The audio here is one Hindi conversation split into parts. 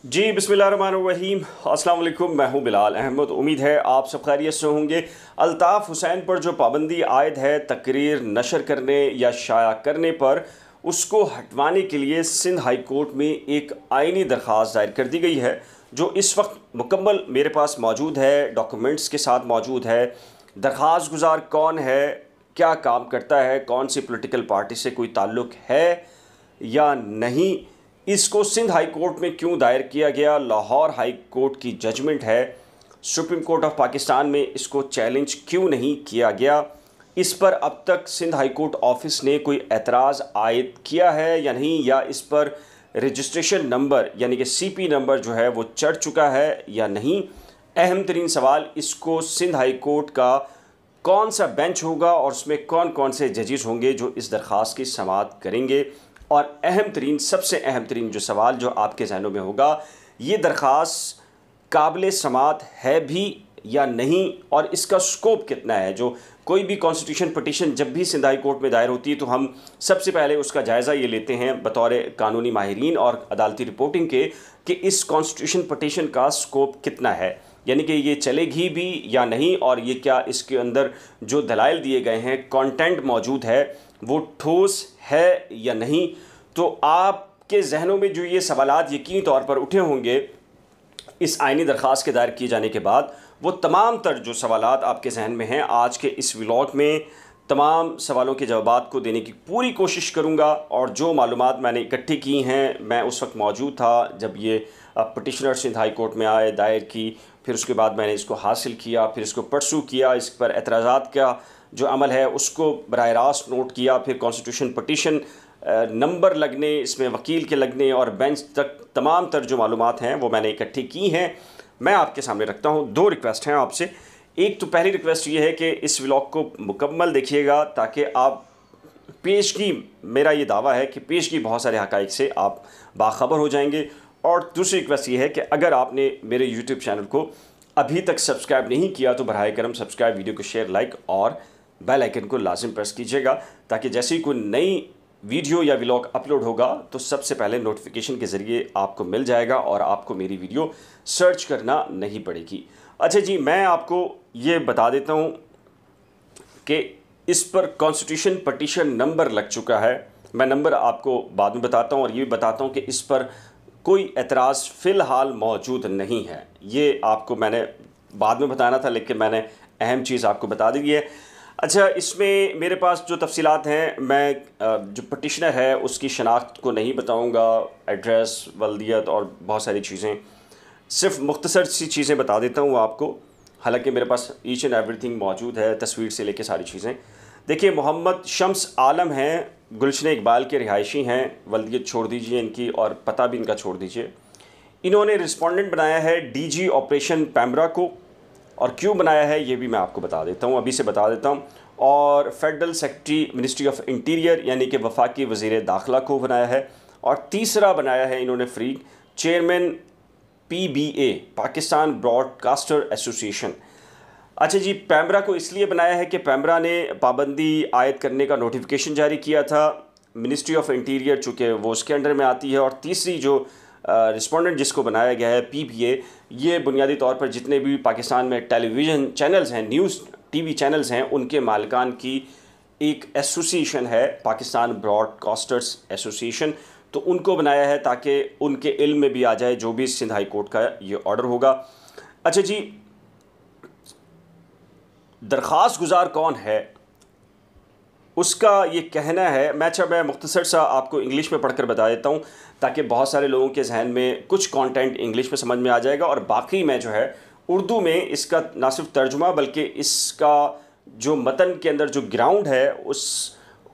जी बिस्मिल्लाहिर्रहमानिर्रहीम। अस्सलाम वालेकुम। मैं हूं बिलाल अहमद। उम्मीद है आप सब खैरियत से होंगे। अल्ताफ़ हुसैन पर जो पाबंदी आयद है तकरीर नशर करने या शाया करने पर, उसको हटवाने के लिए सिंध हाई कोर्ट में एक आइनी दरख्वास्त दायर कर दी गई है, जो इस वक्त मुकम्मल मेरे पास मौजूद है, डॉक्यूमेंट्स के साथ मौजूद है। दरख्वास्त गुजार कौन है, क्या काम करता है, कौन सी पॉलिटिकल पार्टी से कोई ताल्लुक़ है या नहीं, इसको सिंध हाई कोर्ट में क्यों दायर किया गया, लाहौर हाई कोर्ट की जजमेंट है, सुप्रीम कोर्ट ऑफ पाकिस्तान में इसको चैलेंज क्यों नहीं किया गया, इस पर अब तक सिंध हाई कोर्ट ऑफिस ने कोई एतराज़ आयद किया है या नहीं, या इस पर रजिस्ट्रेशन नंबर यानी कि सीपी नंबर जो है वो चढ़ चुका है या नहीं। अहम तरीन सवाल, इसको सिंध हाई कोर्ट का कौन सा बेंच होगा और उसमें कौन कौन से जजेस होंगे जो इस दरख्वास्त की समाअत करेंगे। और अहम तरीन, सबसे अहम तरीन जो सवाल जो आपके जहनों में होगा, ये दरख्वास्त काबिल समाअत है भी या नहीं, और इसका स्कोप कितना है। जो कोई भी कॉन्स्टिट्यूशन पटिशन जब भी सिंध हाई कोर्ट में दायर होती है तो हम सबसे पहले उसका जायज़ा ये लेते हैं बतौर कानूनी माहिरीन और अदालती रिपोर्टिंग के, कि इस कॉन्स्टिट्यूशन पटिशन का स्कोप कितना है, यानी कि ये चलेगी भी या नहीं, और ये क्या इसके अंदर जो दलाइल दिए गए हैं, कंटेंट मौजूद है, वो ठोस है या नहीं। तो आपके जहनों में जो ये सवालात यकीनी तौर पर उठे होंगे इस आइनी दरख्वास्त के दायर किए जाने के बाद, वो तमाम तर जो सवालात आपके जहन में हैं, आज के इस व्लॉग में तमाम सवालों के जवाबात को देने की पूरी कोशिश करूँगा। और जो मालूमात मैंने इकट्ठी की हैं, मैं उस वक्त मौजूद था जब ये पटिशनर सिंध हाई कोर्ट में आए, दायर की, फिर उसके बाद मैंने इसको हासिल किया, फिर इसको परसू किया, इस पर एतराज़ात का जो अमल है उसको बराह रास्त नोट किया, फिर कॉन्स्टिट्यूशन पटिशन नंबर लगने, इसमें वकील के लगने और बेंच तक तमाम तर जो मालूमात हैं वो मैंने इकट्ठी की हैं, मैं आपके सामने रखता हूं। दो रिक्वेस्ट हैं आपसे। एक तो पहली रिक्वेस्ट ये है कि इस व्लॉग को मुकम्मल देखिएगा, ताकि आप पेशगी, मेरा ये दावा है कि पेशगी बहुत सारे हक़ाइक़ से आप बाखबर हो जाएंगे। और दूसरी रिक्वेस्ट ये है कि अगर आपने मेरे यूट्यूब चैनल को अभी तक सब्सक्राइब नहीं किया तो बराए करम सब्सक्राइब, वीडियो को शेयर, लाइक और बेल आइकन को लाजिम प्रेस कीजिएगा, ताकि जैसे ही कोई नई वीडियो या व्लॉग अपलोड होगा तो सबसे पहले नोटिफिकेशन के ज़रिए आपको मिल जाएगा और आपको मेरी वीडियो सर्च करना नहीं पड़ेगी। अच्छा जी, मैं आपको ये बता देता हूँ कि इस पर कॉन्स्टिट्यूशन पटिशन नंबर लग चुका है। मैं नंबर आपको बाद में बताता हूँ, और ये भी बताता हूँ कि इस पर कोई एतराज़ फ़िलहाल मौजूद नहीं है। ये आपको मैंने बाद में बताना था, लेकिन मैंने अहम चीज़ आपको बता दी है। अच्छा, इसमें मेरे पास जो तफसीलात हैं, मैं जो पटिशनर है उसकी शनाख्त को नहीं बताऊंगा, एड्रेस, वल्दियत और बहुत सारी चीज़ें, सिर्फ मुख्तसर सी चीज़ें बता देता हूँ आपको। हालांकि मेरे पास ईच एंड एवरीथिंग मौजूद है, तस्वीर से लेके सारी चीज़ें। देखिए, मोहम्मद शम्स आलम हैं, गुलशन इकबाल के रिहायशी हैं। वल्दियत छोड़ दीजिए इनकी और पता भी इनका छोड़ दीजिए। इन्होंने रिस्पोंडेंट बनाया है डीजी ऑपरेशन पैमरा को, और क्यों बनाया है ये भी मैं आपको बता देता हूँ, अभी से बता देता हूँ। और federal secretary ministry of interior यानी कि वफाकी वज़ीर दाखिला को बनाया है। और तीसरा बनाया है इन्होंने free chairman PBA, Pakistan broadcaster association. अच्छा जी, पैमरा को इसलिए बनाया है कि पैमरा ने पाबंदी आयद करने का नोटिफिकेशन जारी किया था, मिनिस्ट्री ऑफ इंटीरियर चूँकि वो उसके अंडर में आती है। और तीसरी जो रिस्पोंडेंट जिसको बनाया गया है PBA, ये बुनियादी तौर पर जितने भी पाकिस्तान में टेलीविज़न चैनल्स हैं, न्यूज़ TV चैनल्स हैं, उनके मालिकान की एक एसोसिएशन है, पाकिस्तान ब्रॉडकास्टर्स एसोसिएशन। तो उनको बनाया है ताकि उनके इल्म में भी आ जाए जो भी सिंध हाई कोर्ट का ये ऑर्डर होगा। अच्छा जी, दरख्वास्त गुजार कौन है उसका ये कहना है, मैं मुख्तसर सा आपको इंग्लिश में पढ़कर बता देता हूँ, ताकि बहुत सारे लोगों के जहन में कुछ कंटेंट इंग्लिश में समझ में आ जाएगा, और बाकी मैं जो है उर्दू में इसका ना सिर्फ तर्जुमा बल्कि इसका जो मतन के अंदर जो ग्राउंड है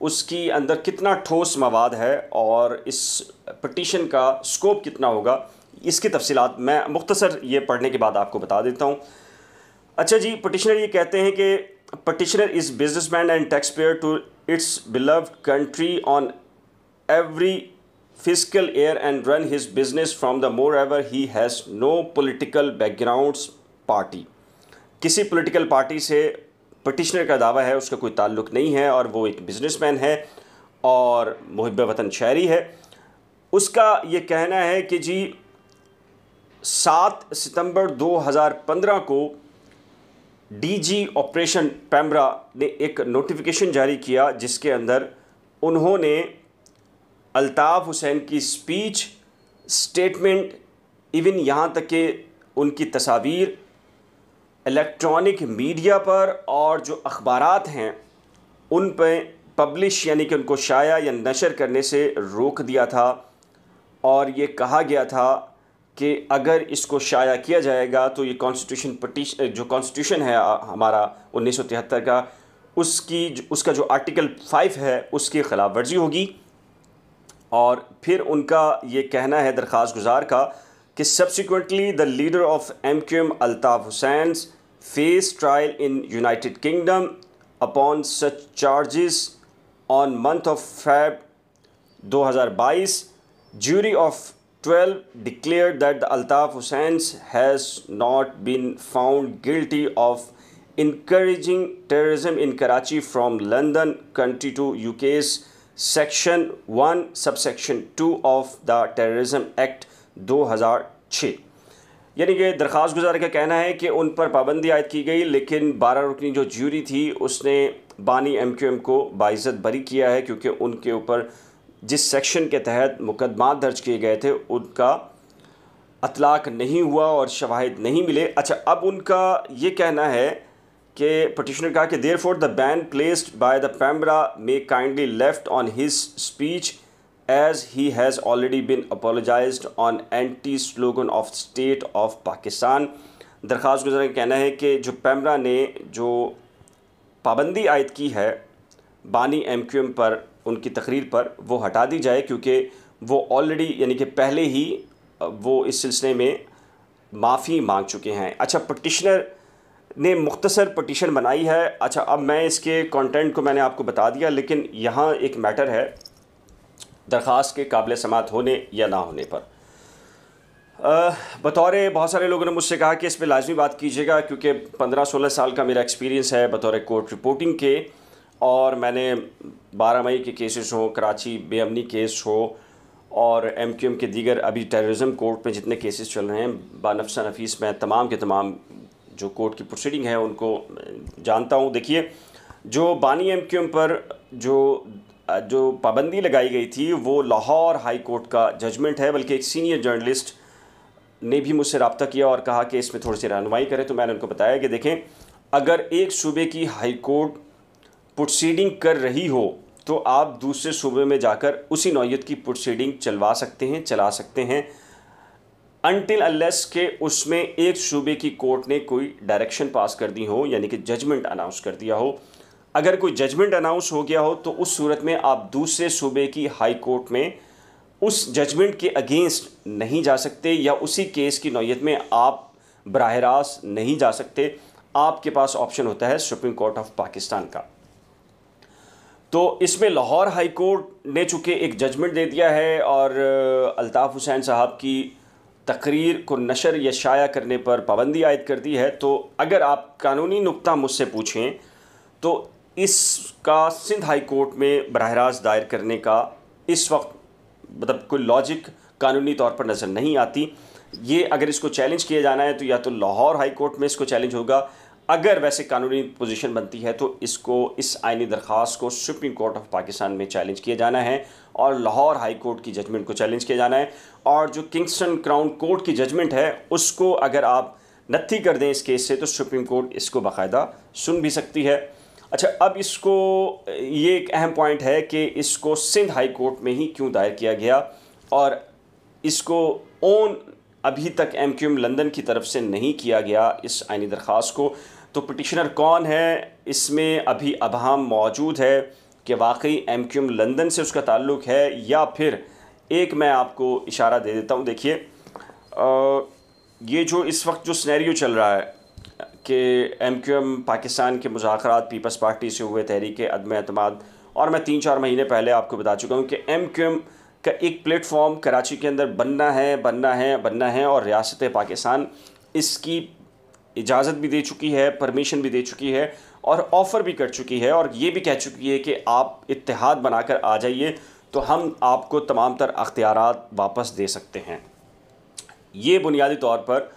उसकी अंदर कितना ठोस मवाद है और इस पटिशन का स्कोप कितना होगा, इसकी तफसीलात मैं मुख्तसर ये पढ़ने के बाद आपको बता देता हूँ। अच्छा जी, पटिशनर ये कहते हैं कि petitioner is businessman and taxpayer to its beloved country on every fiscal year and run his business from the moreover he has no political backgrounds party। किसी पॉलिटिकल पार्टी से पटिशनर का दावा है उसका कोई ताल्लुक़ नहीं है, और वो एक बिजनेसमैन है और मुहिब वतन शहरी है। उसका ये कहना है कि जी 7 सितंबर 2015 को डीजी ऑपरेशन पैमरा ने एक नोटिफिकेशन जारी किया जिसके अंदर उन्होंने अल्ताफ़ हुसैन की स्पीच, स्टेटमेंट, इवन यहाँ तक कि उनकी तस्वीर इलेक्ट्रॉनिक मीडिया पर और जो अखबारात हैं उन पर पब्लिश यानी कि उनको शाया या नशर करने से रोक दिया था। और ये कहा गया था कि अगर इसको शाया किया जाएगा तो ये जो कॉन्स्टिट्यूशन है हमारा 1973 का, उसका जो आर्टिकल 5 है उसकी ख़िलाफ़ वर्जी होगी। और फिर उनका ये कहना है दरख्वास्त गुजार का कि subsequently the leader of MQM Altaf Hussain face trial in United kingdom upon such charges on month of Feb 2022 jury of 12 declared that the Altaf Hussain has not been found guilty of encouraging terrorism in Karachi from London country to UK's section 1 subsection 2 of the Terrorism Act 2006। यानी कि दरख्वास्त गुजार का कहना है कि उन पर पाबंदी आयद की गई, लेकिन 12 रुकनी जो ज्यूरी थी उसने बानी MQM को बाइज़्ज़त बरी किया है क्योंकि उनके ऊपर जिस सेक्शन के तहत मुकदमा दर्ज किए गए थे उनका अतलाक़ नहीं हुआ और शवाहिद नहीं मिले। अच्छा, अब उनका ये कहना है कि पटिशनर कहा कि therefore the ban placed by the PEMRA may kindly left on his speech as he has already been apologised on anti slogan of state of Pakistan. दरख्वास्त गुज़ार का कहना है कि जो पैमरा ने जो पाबंदी आयद की है बानी MQM पर उनकी तकरीर पर, वो हटा दी जाए क्योंकि वो ऑलरेडी यानी कि पहले ही वो इस सिलसिले में माफ़ी मांग चुके हैं। अच्छा, पटिशनर ने मुख्तसर पटिशन बनाई है। अच्छा, अब मैं इसके कंटेंट को मैंने आपको बता दिया, लेकिन यहाँ एक मैटर है दरख्वास्त के काबिल समात होने या ना होने पर। बतौर बहुत सारे लोगों ने मुझसे कहा कि इस पर लाजमी बात कीजिएगा क्योंकि 15-16 साल का मेरा एक्सपीरियंस है बतौर कोर्ट रिपोर्टिंग के, और मैंने 12 मई के केसेस हो, कराची बेअमनी केस हो और MQM के दीगर अभी टेररिज्म कोर्ट में जितने केसेस चल रहे हैं बानफसा नफीस, मैं तमाम के तमाम जो कोर्ट की प्रोसीडिंग है उनको जानता हूँ। देखिए, जो बानी MQM पर जो पाबंदी लगाई गई थी वो लाहौर हाई कोर्ट का जजमेंट है, बल्कि एक सीनियर जर्नलिस्ट ने भी मुझसे रब्ता किया और कहा कि इसमें थोड़ी सी रहनुमाई करें। तो मैंने उनको बताया कि देखें, अगर एक सूबे की हाई कोर्ट प्रोसीडिंग कर रही हो तो आप दूसरे सूबे में जाकर उसी नौयत की प्रोसीडिंग चला सकते हैं अनटिल अनलेस के उसमें एक सूबे की कोर्ट ने कोई डायरेक्शन पास कर दी हो, यानी कि जजमेंट अनाउंस कर दिया हो। अगर कोई जजमेंट अनाउंस हो गया हो तो उस सूरत में आप दूसरे सूबे की हाई कोर्ट में उस जजमेंट के अगेंस्ट नहीं जा सकते या उसी केस की नौयत में आप बराह रास्त नहीं जा सकते। आपके पास ऑप्शन होता है सुप्रीम कोर्ट ऑफ पाकिस्तान का। तो इसमें लाहौर हाई कोर्ट ने चूँकि एक जजमेंट दे दिया है और अल्ताफ़ हुसैन साहब की तकरीर को नशर या शाया करने पर पाबंदी आयद कर दी है, तो अगर आप कानूनी नुक्ता मुझसे पूछें तो इसका सिंध हाई कोर्ट में बराह रास्त दायर करने का इस वक्त मतलब कोई लॉजिक कानूनी तौर पर नज़र नहीं आती। ये अगर इसको चैलेंज किया जाना है तो या तो लाहौर हाई कोर्ट में इसको चैलेंज होगा, अगर वैसे कानूनी पोजीशन बनती है तो इसको इस आइनी दरख्वास्त को सुप्रीम कोर्ट ऑफ पाकिस्तान में चैलेंज किया जाना है और लाहौर हाई कोर्ट की जजमेंट को चैलेंज किया जाना है। और जो किंगस्टन क्राउन कोर्ट की जजमेंट है उसको अगर आप नत्थी कर दें इस केस से तो सुप्रीम कोर्ट इसको बाकायदा सुन भी सकती है। अच्छा, अब इसको ये एक अहम पॉइंट है कि इसको सिंध हाई कोर्ट में ही क्यों दायर किया गया और इसको ओन अभी तक MQM लंदन की तरफ से नहीं किया गया इस आइनी दरख्वास्त को। तो पटिशनर कौन है, इसमें अभी अबहम मौजूद है कि वाकई MQM लंदन से उसका ताल्लुक़ है या फिर एक मैं आपको इशारा दे देता हूँ। देखिए, ये जो इस वक्त जो सिनेरियो चल रहा है कि MQM पाकिस्तान के मुज़ाकरात पीपल्स पार्टी से हुए तहरीक अदम एतमाद, और मैं 3-4 महीने पहले आपको बता चुका हूँ कि MQM का एक प्लेटफॉर्म कराची के अंदर बनना है और रियासत पाकिस्तान इसकी इजाज़त भी दे चुकी है, परमिशन भी दे चुकी है और ऑफ़र भी कर चुकी है और ये भी कह चुकी है कि आप इत्तेहाद बनाकर आ जाइए तो हम आपको तमाम तर अख्तियारात वापस दे सकते हैं। ये बुनियादी तौर पर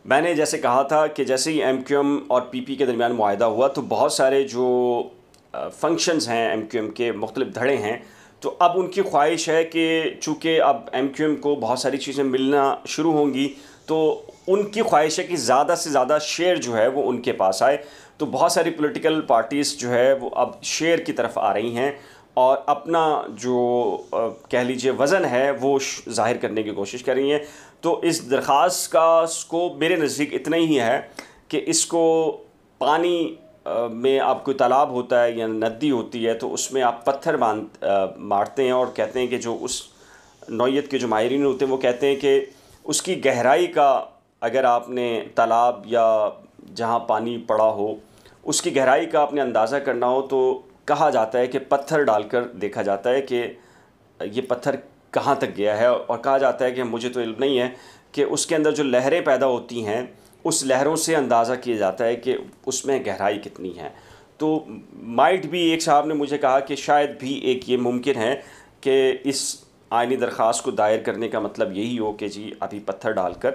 मैंने जैसे कहा था कि जैसे ही MQM और PP के दरमियान मुआहदा हुआ तो बहुत सारे जो फंक्शंस हैं MQM के मुख्तलिफ धड़े हैं, तो अब उनकी ख्वाहिश है कि चूँकि अब MQM को बहुत सारी चीज़ें मिलना शुरू होंगी तो उनकी ख्वाहिश है कि ज़्यादा से ज़्यादा शेयर जो है वो उनके पास आए। तो बहुत सारी पॉलिटिकल पार्टीज़ जो है वो अब शेयर की तरफ आ रही हैं और अपना जो कह लीजिए वज़न है वो ज़ाहिर करने की कोशिश कर रही हैं। तो इस दरख्वास्त का स्कोप मेरे नज़दीक इतना ही है कि इसको पानी में आप कोई तालाब होता है या नदी होती है तो उसमें आप पत्थर मारते हैं और कहते हैं कि जो उस नौइयत के जो माहिरीन होते हैं वो कहते हैं कि उसकी गहराई का, अगर आपने तालाब या जहाँ पानी पड़ा हो उसकी गहराई का आपने अंदाज़ा करना हो तो कहा जाता है कि पत्थर डालकर देखा जाता है कि ये पत्थर कहाँ तक गया है, और कहा जाता है कि मुझे तो इल्म नहीं है कि उसके अंदर जो लहरें पैदा होती हैं उस लहरों से अंदाज़ा किया जाता है कि उसमें गहराई कितनी है। तो माइट भी एक साहब ने मुझे कहा कि शायद भी एक ये मुमकिन है कि इस आइनी दरख्वास्त को दायर करने का मतलब यही हो कि जी अभी पत्थर डालकर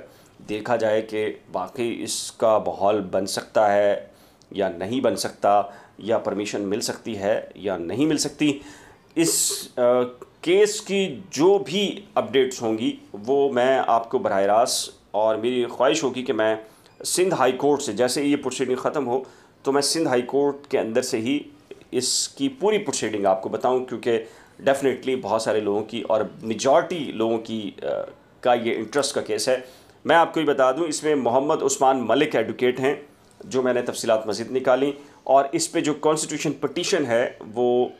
देखा जाए कि वाकई इसका माहौल बन सकता है या नहीं बन सकता, या परमिशन मिल सकती है या नहीं मिल सकती। इस केस की जो भी अपडेट्स होंगी वो मैं आपको बराह रास्त, और मेरी ख्वाहिश होगी कि मैं सिंध हाई कोर्ट से, जैसे ये प्रोसीडिंग ख़त्म हो तो मैं सिंध हाई कोर्ट के अंदर से ही इसकी पूरी प्रोसीडिंग आपको बताऊं, क्योंकि डेफिनेटली बहुत सारे लोगों की और मेजॉरिटी लोगों की का ये इंटरेस्ट का केस है। मैं आपको ये बता दूं, इसमें मोहम्मद उस्मान मलिक एडवोकेट हैं, जो मैंने तफसीलात मज़ीद निकाली, और इस पे जो कॉन्स्टिट्यूशन पटिशन है वो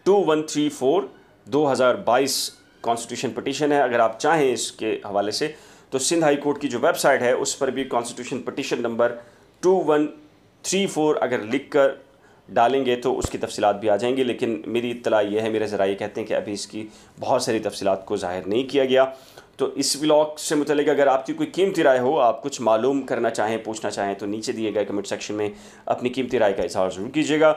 2134/2022 कॉन्स्टिट्यूशन पटिशन है। अगर आप चाहें इसके हवाले से तो सिंध हाई कोर्ट की जो वेबसाइट है उस पर भी कॉन्स्टिट्यूशन पटिशन नंबर 2134 अगर लिख कर डालेंगे तो उसकी तफसीलात भी आ जाएंगी। लेकिन मेरी इत्तला ये है, मेरे ज़राए कहते हैं कि अभी इसकी बहुत सारी तफसीलात को ज़ाहिर नहीं किया गया। तो इस व्लॉग से मुतल्लिक़ अगर आपकी कोई कीमती राय हो, आप कुछ मालूम करना चाहें, पूछना चाहें, तो नीचे दिए गए कमेंट सेक्शन में अपनी कीमती राय का इज़हार ज़रूर कीजिएगा।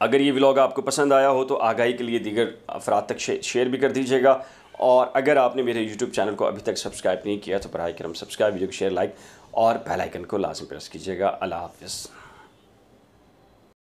अगर ये व्लॉग आपको पसंद आया हो तो आगाही के लिए दीगर अफराद तक शेयर भी कर दीजिएगा, और अगर आपने मेरे यूट्यूब चैनल को अभी तक सब्सक्राइब नहीं किया तो बराए करम सब्सक्राइब, वीडियो को शेयर, लाइक और बेल आइकन को लाज़िम प्रेस कीजिएगा। अल्लाह हाफ़िज़।